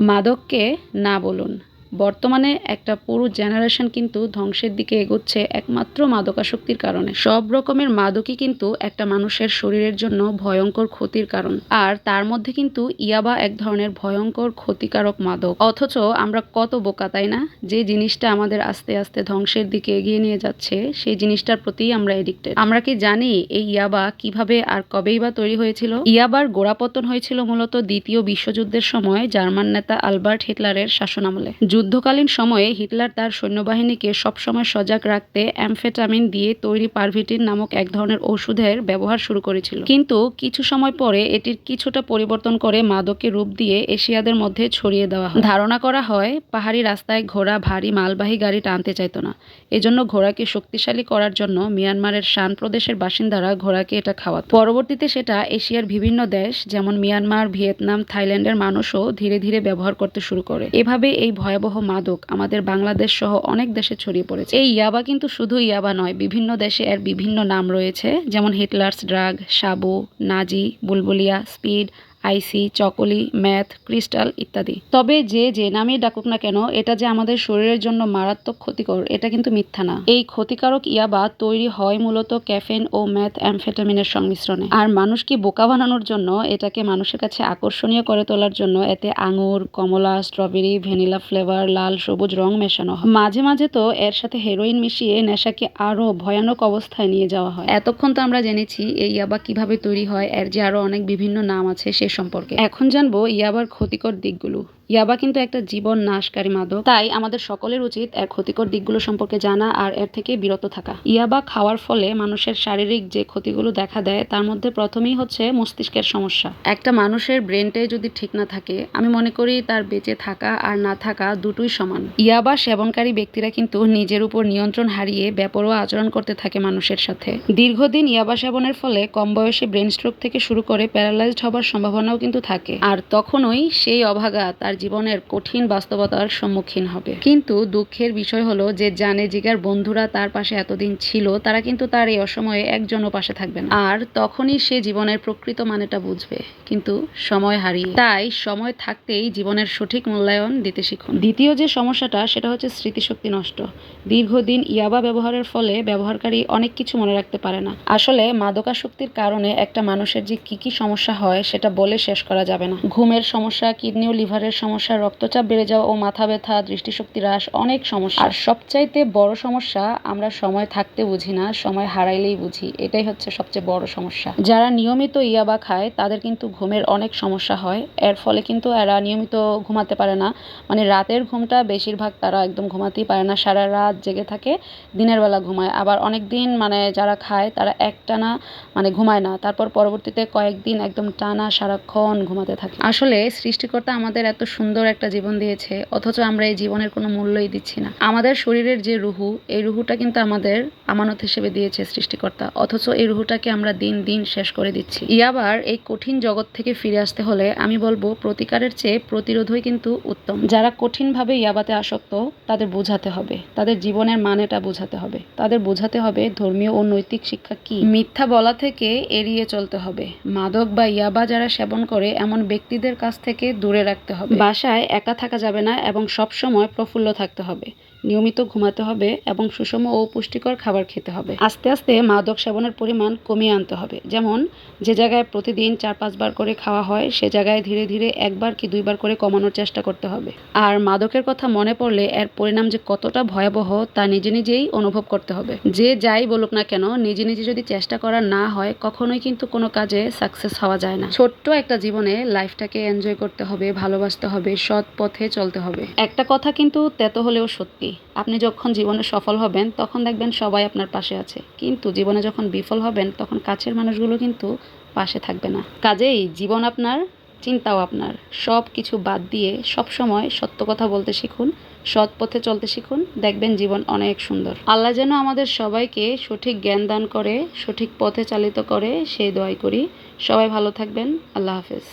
মাদককে না বলুন। বর্তমানে একটা পুরো জেনারেশন কিন্তু ধ্বংসের দিকে এগোচ্ছে একমাত্র মাদকাসক্তির কারণে। সব রকমের মাদকই কিন্তু একটা মানুষের শরীরের জন্য ভয়ঙ্কর ক্ষতির কারণ। আর তার মধ্যে কিন্তু ইয়াবা এক ধরনের ভয়ঙ্কর ক্ষতিকারক মাদক। অথচ আমরা কত বোকা, তাই না? যে জিনিসটা আমাদের আস্তে আস্তে ধ্বংসের দিকে এগিয়ে নিয়ে যাচ্ছে, সেই জিনিসটার প্রতি আমরা এডিক্টেড। আমরা কি জানি এই ইয়াবা কিভাবে আর কবেই বা তৈরি হয়েছিল? ইয়াবার গোড়াপতন হয়েছিল মূলত দ্বিতীয় বিশ্বযুদ্ধের সময় জার্মান নেতা আলবার্ট হিটলারের শাসনামলে। যুদ্ধকালীন সময়ে হিটলার তার সৈন্যবাহিনীকে সবসময় সজাগ রাখতে অ্যামফেটামিন দিয়ে তৈরি পারভিটিন নামক এক ধরনের ওষুধের ব্যবহার শুরু করেছিল। কিন্তু কিছু সময় পরে এটির কিছুটা পরিবর্তন করে মাদকের রূপ দিয়ে এশিয়াদের মধ্যে ছড়িয়ে দেওয়া হয়। ধারণা করা হয় পাহাড়ি রাস্তায় ঘোড়া ভারী মালবাহী গাড়ি টানতে চাইত না, এজন্য ঘোড়াকে শক্তিশালী করার জন্য মিয়ানমারের শান প্রদেশের বাসিন্দারা ঘোড়াকে এটা খাওয়াত। পরবর্তীতে সেটা এশিয়ার বিভিন্ন দেশ যেমন মিয়ানমার, ভিয়েতনাম, থাইল্যান্ডের মানুষও ধীরে ধীরে ব্যবহার করতে শুরু করে। এভাবে এই ভয়াবহ মাদক আমাদের বাংলাদেশ সহ অনেক দেশে ছড়িয়ে পড়েছে। এই ইয়াবা কিন্তু শুধু ইয়াবা নয়, বিভিন্ন দেশে এর বিভিন্ন নাম রয়েছে, যেমন হিটলার্স ড্রাগ, সাবু, নাজি, বুলবুলিয়া, স্পিড, আইসি, চকলি, ম্যাথ, ক্রিস্টাল ইত্যাদি। তবে যে নামই ডাকুক না কেন, এটা যে আমাদের শরীরের জন্য মারাত্মক ক্ষতিকর এটা কিন্তু মিথ্যা না। এই ক্ষতিকারক ইয়াবা তৈরি হয় মূলত ক্যাফেন ও ম্যাথ অ্যামফেটামিনের সংমিশ্রণে। আর মানুষকে বোকা বানানোর জন্য, এটাকে মানুষের কাছে আকর্ষণীয় করে তোলার জন্য এতে আঙুর, কমলা, স্ট্রবেরি, ভ্যানিলা ফ্লেভার, লাল সবুজ রং মেশানো হয়। মাঝে মাঝে তো এর সাথে হেরোইন মিশিয়ে নেশাকে আরো ভয়ানক অবস্থায় নিয়ে যাওয়া হয়। এতক্ষণ তো আমরা জেনেছি এই ইয়াবা কিভাবে তৈরি হয়, এর যে আরো অনেক বিভিন্ন নাম আছে সে সম্পর্কে। এখন জানবো ইয়াবার ক্ষতিকর দিকগুলো। ইয়াবা কিন্তু একটা জীবন নাশকারী মাদক, তাই আমাদের সকলের উচিত এর ক্ষতিকর দিকগুলো সম্পর্কে জানা আর এর থেকে বিরত থাকা। ইয়াবা খাওয়ার ফলে মানুষের শারীরিক যে ক্ষতিগুলো দেখা দেয় তার মধ্যে প্রথমেই হচ্ছে মস্তিষ্কের সমস্যা। একটা মানুষের ব্রেনটাই যদি ঠিক না থাকে, আমি মনে করি তার বেঁচে থাকা আর না থাকা দুটোই সমান। ইয়াবা সেবনকারী ব্যক্তিরা কিন্তু নিজের উপর নিয়ন্ত্রণ হারিয়ে বেপরোয়া আচরণ করতে থাকে মানুষের সাথে। দীর্ঘদিন ইয়াবা সেবনের ফলে কম বয়সে ব্রেন স্ট্রোক থেকে শুরু করে প্যারালাইজড হবার সম্ভাবনাও কিন্তু থাকে। আর তখনই সেই অভাগা তার জীবনের কঠিন বাস্তবতার সম্মুখীন হবে। কিন্তু দুঃখের বিষয় হলো যে জানে জিগার বন্ধুরা তার পাশে এতদিন ছিল, তারা কিন্তু তার এই অসময়ে একজনও পাশে থাকবে না। আর তখনই সে জীবনের প্রকৃত মানেটা বুঝবে, কিন্তু সময় হারিয়ে। তাই সময় থাকতেই জীবনের সঠিক মূল্যায়ন দিতে শিখুন। দ্বিতীয় যে সমস্যাটা সেটা হচ্ছে স্মৃতিশক্তি নষ্ট। দীর্ঘদিন ইয়াবা ব্যবহারের ফলে ব্যবহারকারী অনেক কিছু মনে রাখতে পারে না। আসলে মাদকাসক্তির কারণে একটা মানুষের যে কি সমস্যা হয় সেটা বলে শেষ করা যাবে না। ঘুমের সমস্যা, কিডনি ও লিভারের সমস্যা, রক্তচাপ বেড়ে যাওয়া ও মাথা ব্যথা, দৃষ্টিশক্তি হ্রাস, অনেক সমস্যা। আর সবচাইতে বড় সমস্যা, আমরা সময় থাকতে বুঝি না, সময় হারাইলেই বুঝি। এটাই হচ্ছে সবচেয়ে বড় সমস্যা। যারা নিয়মিত ইয়াবা খায় তাদের কিন্তু ঘুমের অনেক সমস্যা হয়। এর ফলে কিন্তু এরা নিয়মিত ঘুমাতে পারে না, মানে রাতের ঘুমটা বেশিরভাগ তারা একদম ঘুমাতেই পারে না, সারা রাত জেগে থাকে, দিনের বেলা ঘুমায়। আবার অনেক দিন মানে যারা খায় তারা একটানা মানে ঘুমায় না, তারপর পরবর্তীতে কয়েকদিন একদম টানা সারাক্ষণ ঘুমাতে থাকে। আসলে সৃষ্টিকর্তা আমাদের এত সুন্দর একটা জীবন দিয়েছে, অথচ আমরা এই জীবনের কোনো মূল্যই দিচ্ছি না। আমাদের শরীরের যে রুহু, এই রুহুটা কিন্তু আমাদের আমানত হিসেবে দিয়েছে সৃষ্টিকর্তা, অথচ এই রুহুটাকে আমরা দিন দিন শেষ করে দিচ্ছি। ইয়াবার এই কঠিন জগৎ থেকে ফিরে আসতে হলে আমি বলবো প্রতিকারের চেয়ে প্রতিরোধই কিন্তু উত্তম। যারা কঠিনভাবে ইয়াবাতে আসক্ত তাদের বোঝাতে হবে, তাদের জীবনের মানেটা বোঝাতে হবে, তাদের বোঝাতে হবে ধর্মীয় ও নৈতিক শিক্ষা কি। মিথ্যা বলা থেকে এড়িয়ে চলতে হবে। মাদক বা ইয়াবা যারা সেবন করে এমন ব্যক্তিদের কাছ থেকে দূরে রাখতে হবে। বাসায় একা থাকা যাবে না এবং সবসময় প্রফুল্ল থাকতে হবে। নিয়মিত ঘুমাতে হবে এবং সুষম ও পুষ্টিকর খাবার খেতে হবে। আস্তে আস্তে মাদক সেবনের পরিমাণ কমিয়ে আনতে হবে। যেমন যে জায়গায় প্রতিদিন 4-5 বার করে খাওয়া হয় সে জায়গায় ধীরে ধীরে 1 বার কি 2 বার করে কমানোর চেষ্টা করতে হবে। আর মাদকের কথা মনে পড়লে এর পরিণাম যে কতটা ভয়াবহ তা নিজে নিজেই অনুভব করতে হবে। যে যাই বলুক না কেন, নিজে নিজে যদি চেষ্টা করা না হয় কখনোই কিন্তু কোনো কাজে সাকসেস হওয়া যায় না। ছোট্ট একটা জীবনে লাইফটাকে এনজয় করতে হবে, ভালোবাসতে হবে, সৎ পথে চলতে হবে। একটা কথা কিন্তু তেতো হলেও সত্যি, আপনি যখন জীবনে সফল হবেন তখন দেখবেন সবাই আপনার পাশে আছে, কিন্তু জীবনে যখন বিফল হবেন তখন কাছের মানুষগুলো কিন্তু পাশে থাকবে না। কাজেই জীবন আপনার, চিন্তাও আপনার। সব কিছু বাদ দিয়ে সবসময় সত্য কথা বলতে শিখুন, সৎ পথে চলতে শিখুন, দেখবেন জীবন অনেক সুন্দর। আল্লাহ যেন আমাদের সবাইকে সঠিক জ্ঞান দান করে, সঠিক পথে চালিত করে সেই দোয়াই করি। সবাই ভালো থাকবেন। আল্লাহ হাফেজ।